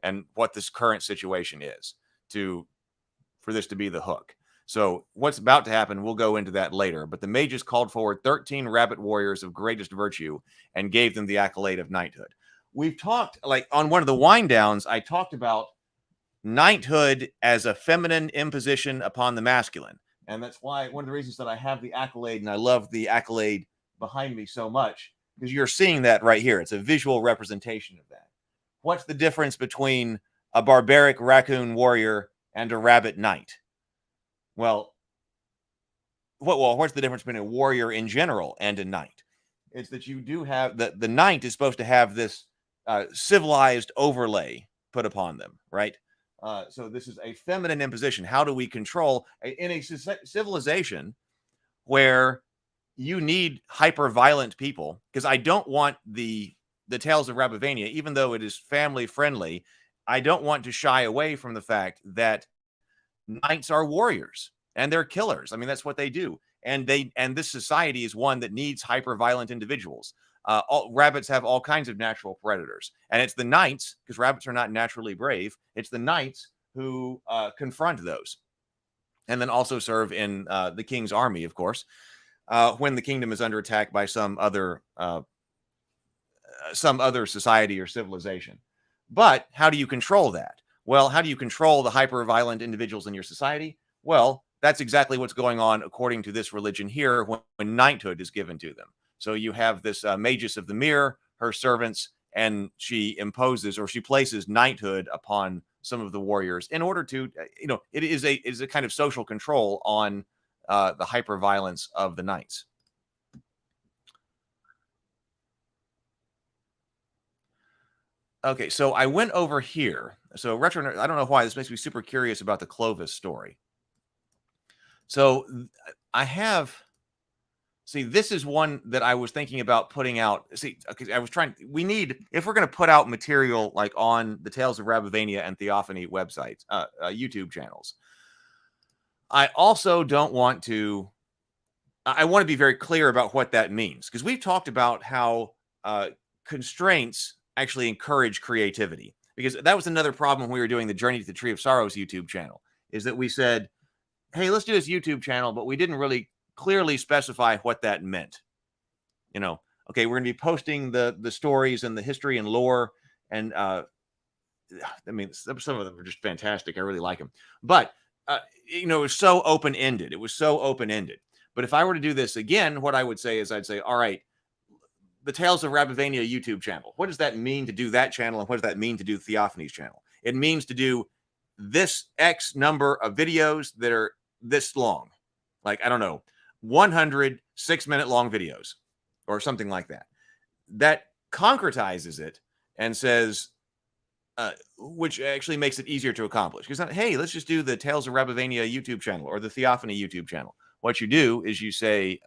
and what this current situation is for this to be the hook. So what's about to happen, we'll go into that later. But the mages called forward 13 rabbit warriors of greatest virtue and gave them the accolade of knighthood. We've talked, like on one of the wind downs, I talked about knighthood as a feminine imposition upon the masculine. And that's why one of the reasons that I have the accolade, and I love the accolade behind me so much, because you're seeing that right here. It's a visual representation of that. What's the difference between a barbaric raccoon warrior and a rabbit knight? Well, what's the difference between a warrior in general and a knight? It's that you do have the knight is supposed to have this civilized overlay put upon them, right? So this is a feminine imposition. How do we control in a civilization where you need hyper violent people? Because I don't want the Tales of Rabivania, even though it is family friendly, I don't want to shy away from the fact that knights are warriors and they're killers. I mean, that's what they do. And this society is one that needs hyper violent individuals. Rabbits have all kinds of natural predators, and it's the knights, because rabbits are not naturally brave. It's the knights who confront those, and then also serve in the king's army, of course, when the kingdom is under attack by some other society or civilization. But how do you control that? Well, how do you control the hyper violent individuals in your society? Well, that's exactly what's going on according to this religion here when knighthood is given to them. So you have this Magus of the Mirror, her servants, and she imposes, or she places knighthood upon some of the warriors in order to, it is a kind of social control on the hyper violence of the knights. Okay, so I went over here. So Retro, I don't know why this makes me super curious about the Clovis story. So I have, this is one that I was thinking about putting out. We need, if we're going to put out material like on the Tales of Rabivania and Theophany websites, YouTube channels, I also don't want to, I want to be very clear about what that means. Because we've talked about how constraints actually encourage creativity. Because that was another problem when we were doing the Journey to the Tree of Sorrows YouTube channel, is that we said, hey, let's do this YouTube channel, but we didn't really clearly specify what that meant. Okay, we're going to be posting the stories and the history and lore, and I mean, some of them are just fantastic. I really like them, but it was so open-ended. It was so open-ended. But if I were to do this again, what I would say is, I'd say, all right, the Tales of Rabivania YouTube channel. What does that mean to do that channel, and what does that mean to do Theophany's channel? It means to do this X number of videos that are this long, like, I don't know, 100 6-minute long videos or something like that. That concretizes it and says, which actually makes it easier to accomplish. Because, hey, let's just do the Tales of Rabivania YouTube channel or the Theophany YouTube channel. What you do is you say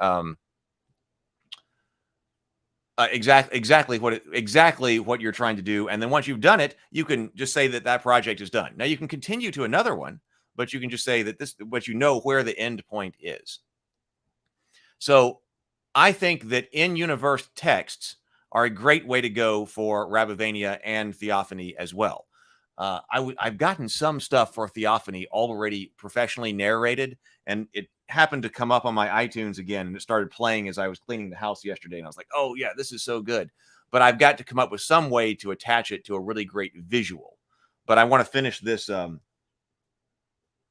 exactly what you're trying to do, and then once you've done it, you can just say that project is done. Now you can continue to another one, but you can just say that where the end point is. So I think that in-universe texts are a great way to go for Rabivania and Theophany as well. I've gotten some stuff for Theophany already professionally narrated, and it happened to come up on my iTunes again, and it started playing as I was cleaning the house yesterday, and I was like, oh yeah, this is so good. But I've got to come up with some way to attach it to a really great visual. But I want to finish this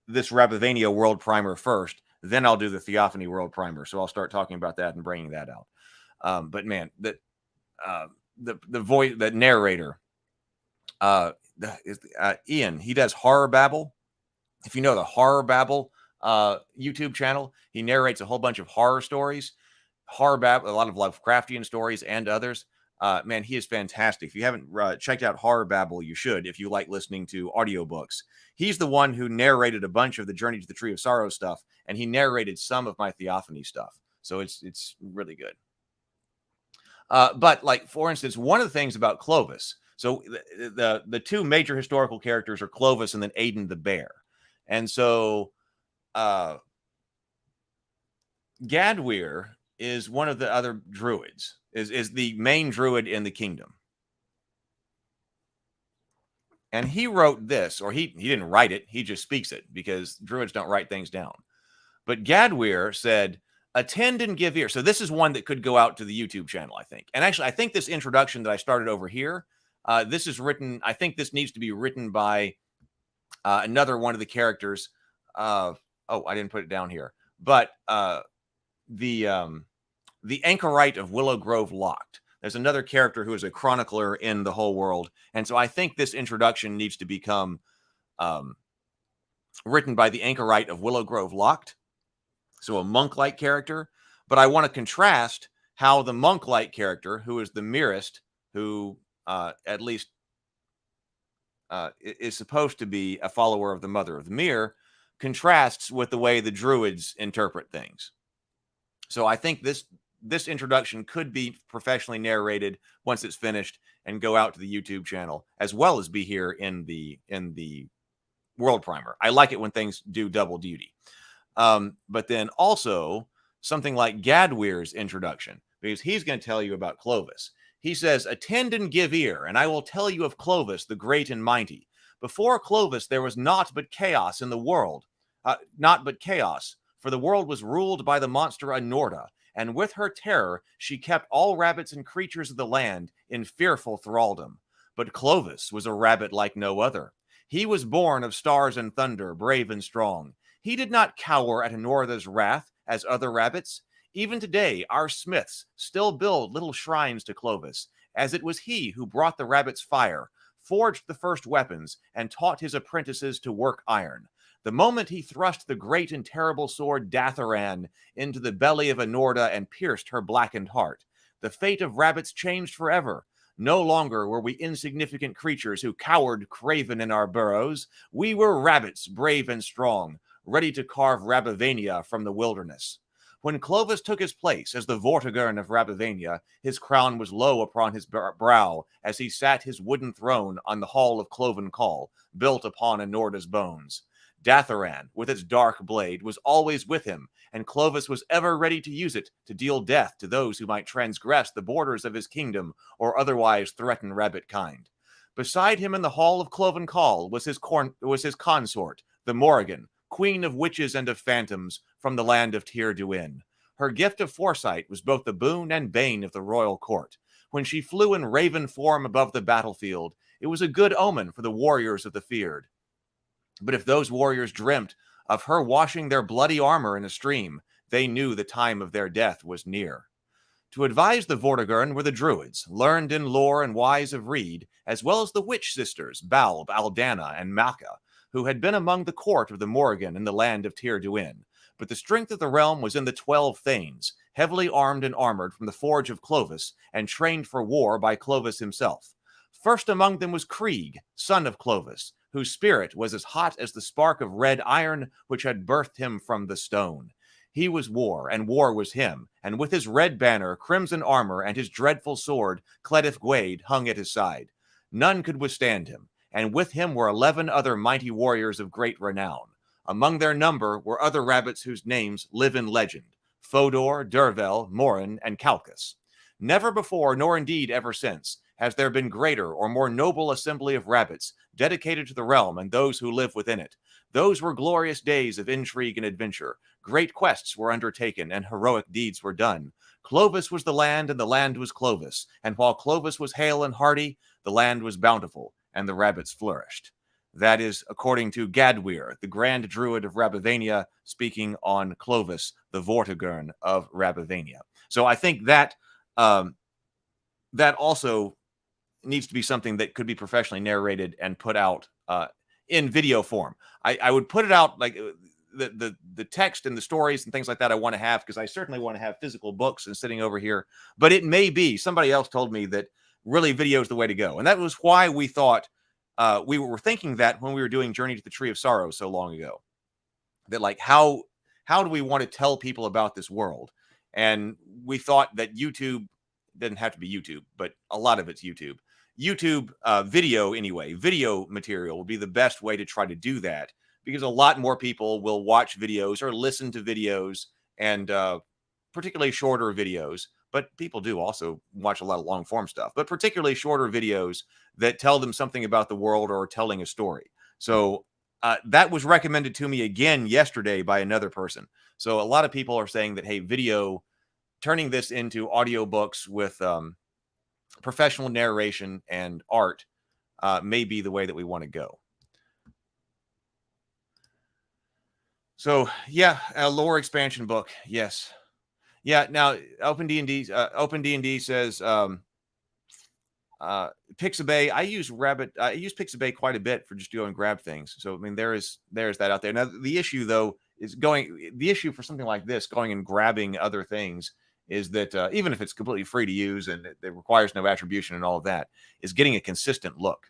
this Rabivania World Primer first, then I'll do the Theophany World Primer. So I'll start talking about that and bringing that out. But man, the voice, that narrator, Ian, he does Horror Babble. If you know the Horror Babble YouTube channel, he narrates a whole bunch of horror stories, Horror Babble, a lot of Lovecraftian stories and others. Man, he is fantastic. If you haven't checked out Horror Babble, you should, if you like listening to audiobooks. He's the one who narrated a bunch of the Journey to the Tree of Sorrow stuff, and he narrated some of my Theophany stuff. So it's really good. But like, for instance, one of the things about Clovis, so the two major historical characters are Clovis and then Aidan the Bear. And so Gadweir is one of the other druids, is the main druid in the kingdom. And he wrote this, or he didn't write it, he just speaks it, because druids don't write things down. But Gadweir said, attend and give ear. So this is one that could go out to the YouTube channel, I think. And actually, I think this introduction that I started over here, this is written, I think this needs to be written by another one of the characters. Oh, I didn't put it down here. But the anchorite of Willow Grove Locked. There's another character who is a chronicler in the whole world. And so I think this introduction needs to become written by the anchorite of Willow Grove Locked. So a monk-like character. But I want to contrast how the monk-like character, who is the Mirrorist, who at least is supposed to be a follower of the Mother of the Mirror, contrasts with the way the druids interpret things. So I think this introduction could be professionally narrated once it's finished and go out to the YouTube channel, as well as be here in the World Primer. I like it when things do double duty. But then also something like Gadweir's introduction, because he's going to tell you about Clovis. He says, attend and give ear, and I will tell you of Clovis, the great and mighty. Before Clovis, there was naught but chaos in the world. Naught but chaos, for the world was ruled by the monster Anorda, and with her terror she kept all rabbits and creatures of the land in fearful thraldom. But Clovis was a rabbit like no other. He was born of stars and thunder, brave and strong. He did not cower at Anorda's wrath as other rabbits. Even today, our smiths still build little shrines to Clovis, as it was he who brought the rabbit's fire, forged the first weapons, and taught his apprentices to work iron. The moment he thrust the great and terrible sword Datharan into the belly of Anorda and pierced her blackened heart, the fate of rabbits changed forever. No longer were we insignificant creatures who cowered craven in our burrows. We were rabbits, brave and strong, ready to carve Rabivania from the wilderness. When Clovis took his place as the Vortigern of Rabivania, his crown was low upon his brow as he sat his wooden throne on the hall of Cloven Call, built upon Anorda's bones. Datharan, with its dark blade, was always with him, and Clovis was ever ready to use it to deal death to those who might transgress the borders of his kingdom or otherwise threaten rabbit kind. Beside him in the hall of Cloven Call was his consort, the Morrigan, queen of witches and of phantoms from the land of Tir Duin. Her gift of foresight was both the boon and bane of the royal court. When she flew in raven form above the battlefield, it was a good omen for the warriors of the Feared. But if those warriors dreamt of her washing their bloody armor in a stream, they knew the time of their death was near. To advise the Vortigern were the druids, learned in lore and wise of rede, as well as the witch sisters, Balb, Aldana, and Malka, who had been among the court of the Morrigan in the land of Tir Duin. But the strength of the realm was in the 12 Thanes, heavily armed and armored from the forge of Clovis, and trained for war by Clovis himself. First among them was Krieg, son of Clovis, whose spirit was as hot as the spark of red iron which had birthed him from the stone. He was war, and war was him, and with his red banner, crimson armor, and his dreadful sword, Cledith Gwade hung at his side. None could withstand him, and with him were 11 other mighty warriors of great renown. Among their number were other rabbits whose names live in legend, Fodor, Dervel, Morin, and Calcus. Never before, nor indeed ever since, has there been greater or more noble assembly of rabbits dedicated to the realm and those who live within it. Those were glorious days of intrigue and adventure. Great quests were undertaken and heroic deeds were done. Clovis was the land and the land was Clovis, and while Clovis was hale and hearty, the land was bountiful and the rabbits flourished. That is according to Gadweir, the Grand Druid of Rabivania, speaking on Clovis, the Vortigern of Rabivania. So I think that that also needs to be something that could be professionally narrated and put out in video form. I would put it out like the text and the stories and things like that I want to have, because I certainly want to have physical books and sitting over here. But it may be, somebody else told me that really video is the way to go. And that was why we thought, we were thinking that when we were doing Journey to the Tree of Sorrow so long ago, that like, how do we want to tell people about this world? And we thought that YouTube didn't have to be YouTube, but a lot of it's YouTube. YouTube video anyway, video material will be the best way to try to do that, because a lot more people will watch videos or listen to videos and particularly shorter videos, but people do also watch a lot of long form stuff, but particularly shorter videos that tell them something about the world or telling a story. So that was recommended to me again yesterday by another person. So a lot of people are saying that, hey, video, turning this into audiobooks with professional narration and art may be the way that we want to go. So yeah, a lore expansion book. Yes. Yeah. Now Open D&D says Pixabay. I use Pixabay quite a bit for just go and grab things. So I mean, there's that out there. Now the issue though is the issue for something like this, going and grabbing other things, is that even if it's completely free to use and it requires no attribution and all of that, is getting a consistent look.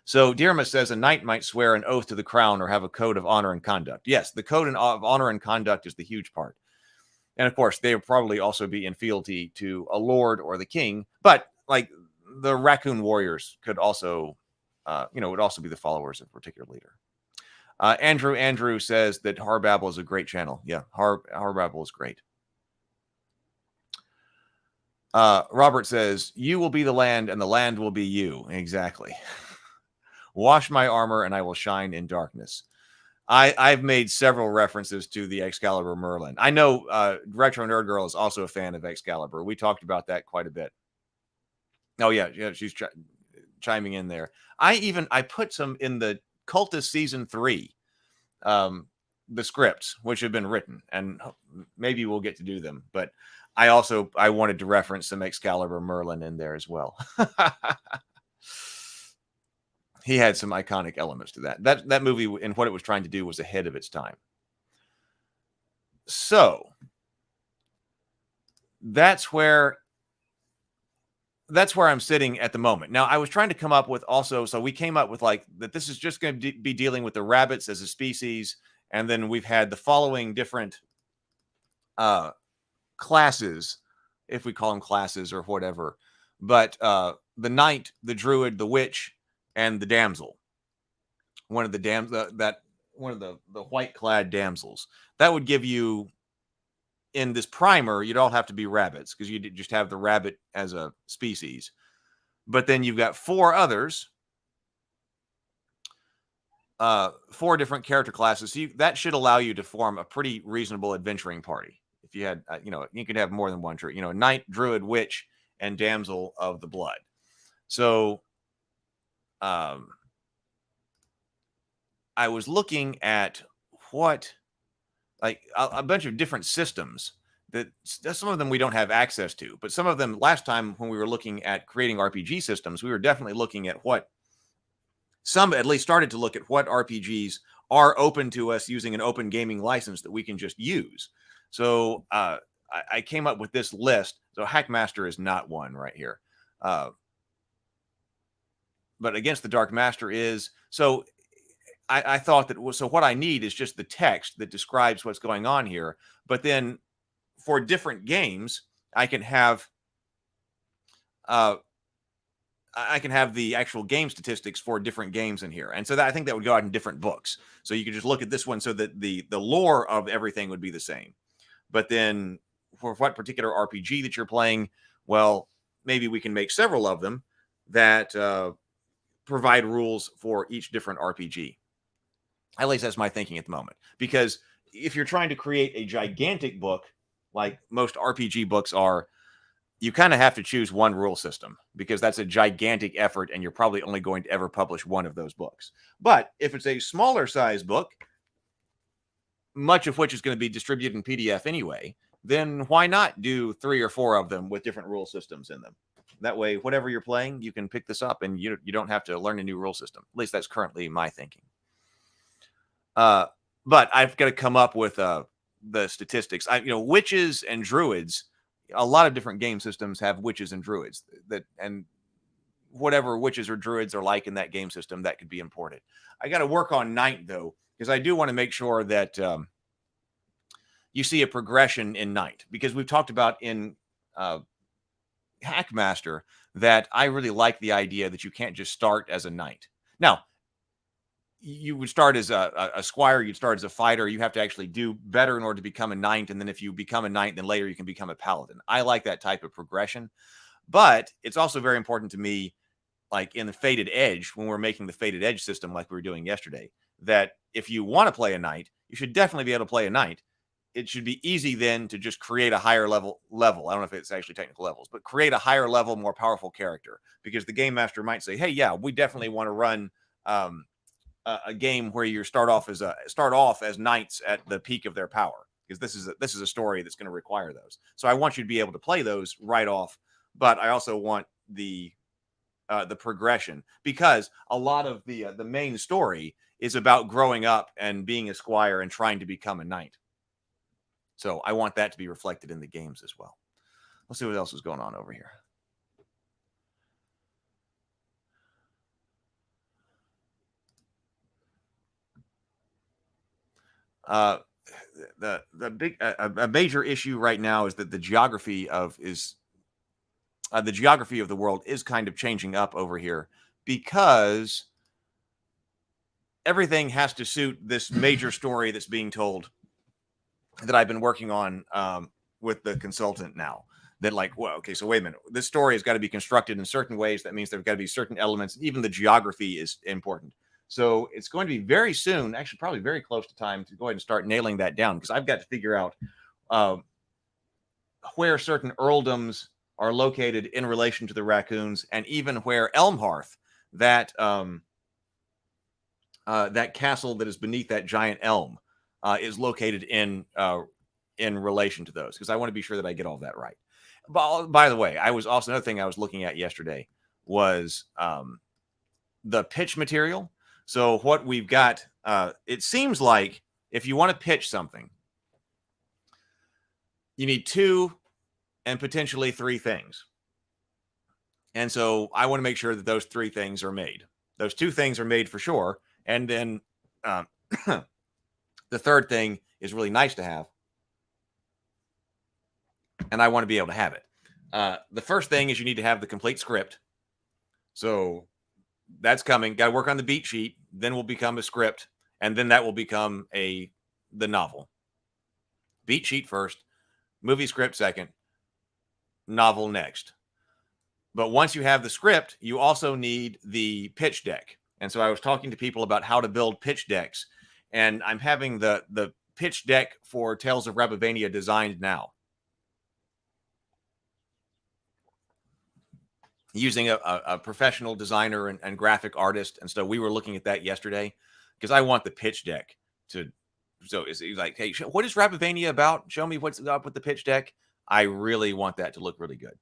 So Dirma says a knight might swear an oath to the crown or have a code of honor and conduct. Yes, the code of honor and conduct is the huge part. And of course, they would probably also be in fealty to a lord or the king. But like the raccoon warriors could also, would also be the followers of a particular leader. Andrew says that Harbabble is a great channel. Yeah, Harbabble is great. Robert says, you will be the land and the land will be you. Exactly. Wash my armor and I will shine in darkness. I've made several references to the Excalibur Merlin. I know Retro Nerd Girl is also a fan of Excalibur. We talked about that quite a bit. Oh, yeah, she's chiming in there. I put some in the Cultist Season 3, the scripts, which have been written, and maybe we'll get to do them. But I wanted to reference some Excalibur Merlin in there as well. He had some iconic elements to that. That movie and what it was trying to do was ahead of its time. So that's where I'm sitting at the moment. Now, I was trying to come up with also, so we came up with like that this is just going to be dealing with the rabbits as a species, and then we've had the following different classes, if we call them classes or whatever. But the knight, the druid, the witch, and the damsel, one of the white-clad damsels. That would give you, in this primer, you'd all have to be rabbits because you just have the rabbit as a species. But then you've got 4 others, 4 different character classes. So that should allow you to form a pretty reasonable adventuring party. If you had, you could have more than one, knight, druid, witch, and damsel of the blood. So I was looking at a bunch of different systems that some of them we don't have access to, but some of them last time when we were looking at creating RPG systems, we were definitely looking at some at least started to look at what RPGs are open to us using an open gaming license that we can just use. So I came up with this list. So Hackmaster is not one right here. But Against the Dark Master is. So I thought that so what I need is just the text that describes what's going on here. But then for different games, I can have the actual game statistics for different games in here. And so I think that would go out in different books. So you could just look at this one so that the lore of everything would be the same. But then for what particular RPG that you're playing, well, maybe we can make several of them that provide rules for each different RPG. At least that's my thinking at the moment. Because if you're trying to create a gigantic book, like most RPG books are, you kind of have to choose one rule system because that's a gigantic effort and you're probably only going to ever publish one of those books. But if it's a smaller size book, much of which is going to be distributed in PDF anyway, then why not do 3 or 4 of them with different rule systems in them? That way, whatever you're playing, you can pick this up and you don't have to learn a new rule system. At least that's currently my thinking. But I've got to come up with the statistics. Witches and druids, a lot of different game systems have witches and druids and whatever witches or druids are like in that game system, that could be imported. I got to work on knight though, because I do want to make sure that you see a progression in knight, because we've talked about in Hackmaster that I really like the idea that you can't just start as a knight. Now, you would start as a squire, you'd start as a fighter. You have to actually do better in order to become a knight. And then if you become a knight, then later you can become a paladin. I like that type of progression. But it's also very important to me, like in the Fated Edge, when we're making the Fated Edge system like we were doing yesterday, that if you want to play a knight, you should definitely be able to play a knight. It should be easy then to just create a higher level. I don't know if it's actually technical levels, but create a higher level, more powerful character, because the game master might say, hey, yeah, we definitely want to run a game where you start off as knights at the peak of their power, because this is a story that's going to require those. So I want you to be able to play those right off, but I also want the progression, because a lot of the main story is about growing up and being a squire and trying to become a knight. So I want that to be reflected in the games as well. Let's see what else is going on over here. The big a major issue right now is that the geography of the world is kind of changing up over here, because everything has to suit this major story that's being told, that I've been working on with the consultant now. That like, well, okay, so wait a minute. This story has got to be constructed in certain ways. That means there've got to be certain elements. Even the geography is important. So it's going to be very soon, actually probably very close to time, to go ahead and start nailing that down, because I've got to figure out where certain earldoms are located in relation to the raccoons, and even where Elmhearth, that that castle that is beneath that giant elm, is located in relation to those, because I want to be sure that I get all that right. By the way, another thing I was looking at yesterday was the pitch material. So what we've got, it seems like if you want to pitch something, you need 2 and potentially 3 things. And so I want to make sure that those 3 things are made. Those 2 things are made for sure. And then the third thing is really nice to have, and I want to be able to have it. The first thing is you need to have the complete script. So that's coming. Got to work on the beat sheet. Then will become a script, and then that will become the novel. Beat sheet first, movie script second, novel next. But once you have the script, you also need the pitch deck. And so I was talking to people about how to build pitch decks, and I'm having the pitch deck for Tales of Rabivania designed now, using a professional designer and graphic artist. And so we were looking at that yesterday, because I want the pitch deck to. So it's like, hey, what is Rabivania about? Show me what's up with the pitch deck. I really want that to look really good.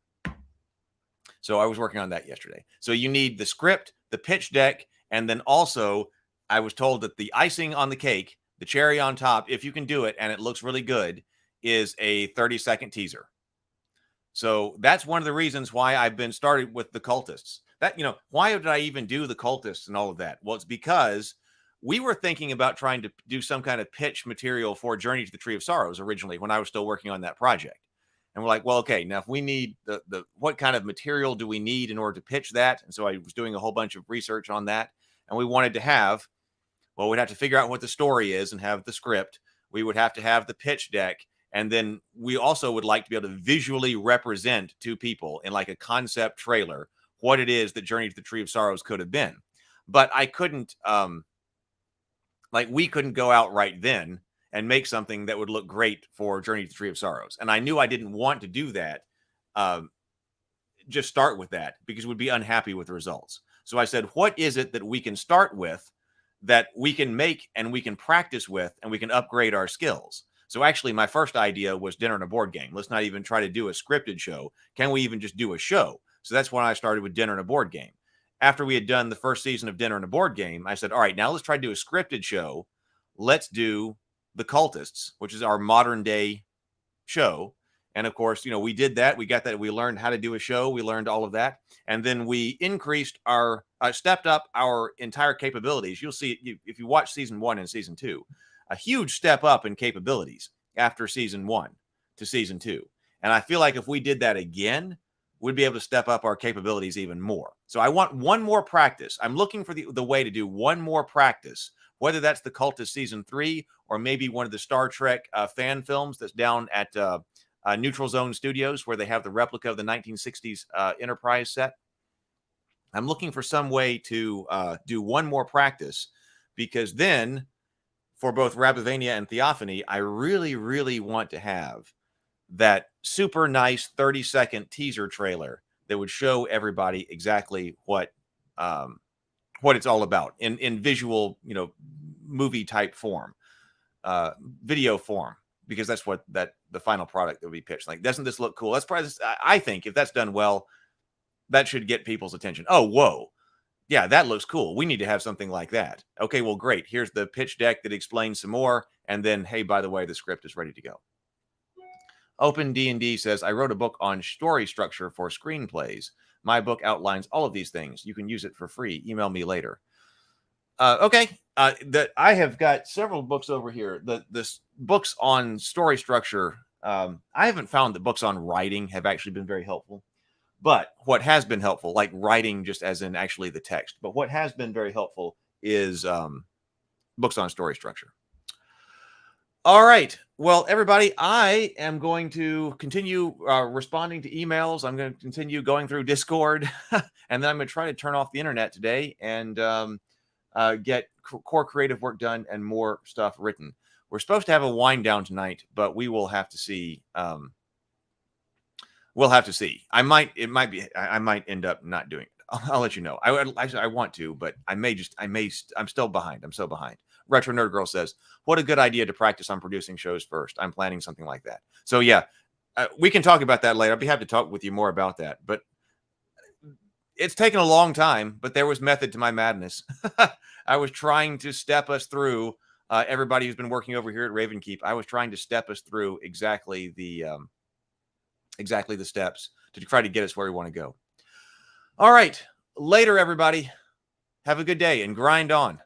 So I was working on that yesterday. So you need the script, the pitch deck, and then also I was told that the icing on the cake, the cherry on top, if you can do it and it looks really good, is a 30-second teaser. So that's one of the reasons why I've been started with the cultists. That, why did I even do the cultists and all of that? Well, it's because we were thinking about trying to do some kind of pitch material for Journey to the Tree of Sorrows originally, when I was still working on that project. And we're like, well, okay, now if we need what kind of material do we need in order to pitch that? And so I was doing a whole bunch of research on that. And we wanted to have, well, we'd have to figure out what the story is and have the script. We would have to have the pitch deck. And then we also would like to be able to visually represent to people in like a concept trailer what it is that Journey to the Tree of Sorrows could have been. But I couldn't, we couldn't go out right then and make something that would look great for Journey to the Tree of Sorrows. And I knew I didn't want to do that, just start with that, because we'd be unhappy with the results. So I said, what is it that we can start with, that we can make and we can practice with, and we can upgrade our skills? So actually, my first idea was dinner and a board game. Let's not even try to do a scripted show. Can we even just do a show? So that's when I started with dinner and a board game. After we had done the first season of dinner and a board game, I said, all right, now let's try to do a scripted show. Let's do the cultists, which is our modern day show. And of course, we did that. We got that. We learned how to do a show. We learned all of that. And then we increased stepped up our entire capabilities. You'll see if you watch season 1 and season 2, a huge step up in capabilities after season 1 to season 2. And I feel like if we did that again, we'd be able to step up our capabilities even more. So I want one more practice. I'm looking for the way to do one more practice, whether that's the Cultist season 3 or maybe one of the Star Trek fan films that's down at Neutral Zone Studios, where they have the replica of the 1960s Enterprise set. I'm looking for some way to do one more practice, because then for both Rabivania and Theophany, I really, really want to have that super nice 30-second teaser trailer that would show everybody exactly what it's all about in visual, movie type form, video form, because that's what the final product that will be pitched. Like, doesn't this look cool? That's probably, I think if that's done well, that should get people's attention. Oh, whoa. Yeah, that looks cool. We need to have something like that. Okay, well, great. Here's the pitch deck that explains some more. And then, hey, by the way, the script is ready to go. Open D&D says, I wrote a book on story structure for screenplays. My book outlines all of these things. You can use it for free. Email me later. Okay. I have got several books over here. The books on story structure. I haven't found that books on writing have actually been very helpful. But what has been helpful, like writing just as in actually the text, but what has been very helpful is books on story structure. All right. Well, everybody, I am going to continue responding to emails. I'm going to continue going through Discord, and then I'm going to try to turn off the internet today and get core creative work done and more stuff written. We're supposed to have a wind down tonight, but we will have to see. We'll have to see. I might end up not doing it. I'll let you know. I want to, but I'm still behind. I'm so behind. Retro Nerd Girl says, what a good idea to practice on producing shows first. I'm planning something like that. So yeah, we can talk about that later. I'd be happy to talk with you more about that, but it's taken a long time, but there was method to my madness. I was trying to step us through everybody who's been working over here at Ravenkeep. I was trying to step us through exactly the steps to try to get us where we want to go. All right. Later, everybody. Have a good day and grind on.